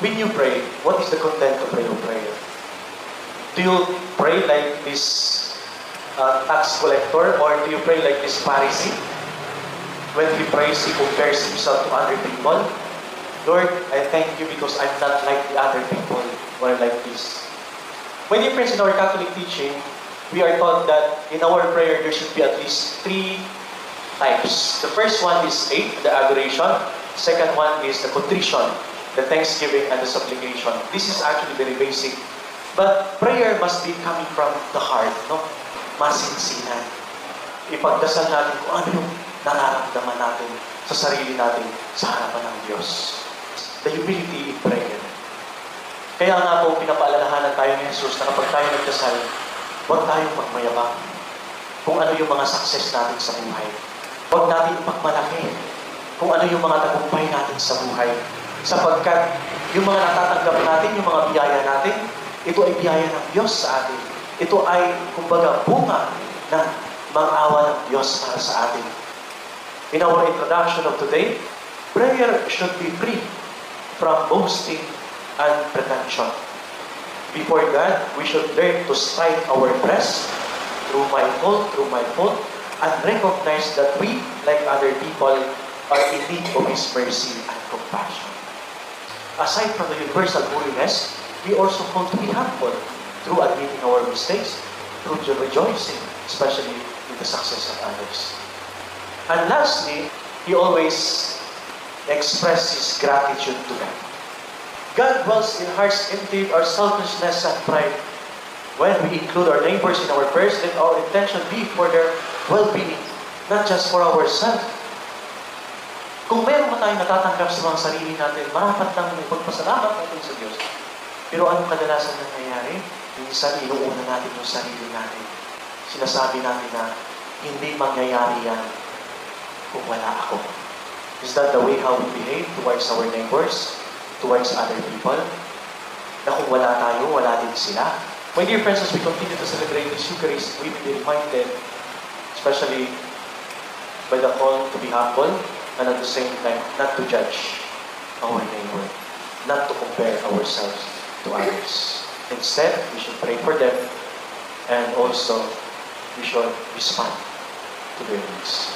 When you pray, what is the content of your prayer? Do you pray like this tax collector, or do you pray like this Pharisee? When he prays, he compares himself to other people. Lord, I thank you because I'm not like the other people who are like this. My dear friends, in our Catholic teaching, we are taught that in our prayer there should be at least 3 types. The first one is faith, the adoration. Second one is the contrition, the thanksgiving and the supplication. This is actually very basic. But prayer must be coming from the heart, no? Masinsinan. Ipagdasal natin kung ano yung nararamdaman natin sa sarili natin sa harapan ng Diyos. The humility in prayer. Kaya nga po, pinapaalalahanan tayo ni Jesus na kapag tayo nagdasal, huwag tayong magmayabang kung ano yung mga success natin sa buhay. Huwag natin ipagmalaki kung ano yung mga tagumpay natin sa buhay. Sapagkat yung mga natatanggap natin, yung mga biyaya natin, ito ay biyaya ng Diyos sa atin. Ito ay, kumbaga, bunga ng mang-awa ng Diyos para sa atin. In our introduction of today, prayer should be free from boasting and pretension. Before God, we should learn to strike our breast through my fault, and recognize that we, like other people, are in need of His mercy and compassion. Aside from the universal holiness, we also call to be humble through admitting our mistakes, through rejoicing, especially in the success of others. And lastly, he always expresses his gratitude to God. God dwells in hearts emptied of selfishness and pride. When we include our neighbors in our prayers, let our intention be for their well-being, not just for ourselves. Kung meron man tayong natatanggap sa mga sarili natin, marapat lang ipagpasalamat natin sa Diyos. Pero anong kadalasan nangyayari? Minsan, inuuna natin yung sarili natin. Sinasabi natin na, hindi mangyayari yan kung wala ako. Is that the way how we behave towards our neighbors, towards other people? Na kung wala tayo, wala din sila. My dear friends, as we continue to celebrate this Eucharist, we will be reminded, especially by the call to be humble, and at the same time, not to judge our neighbor, not to compare ourselves to others. Instead, we should pray for them, and also, we should respond to their needs.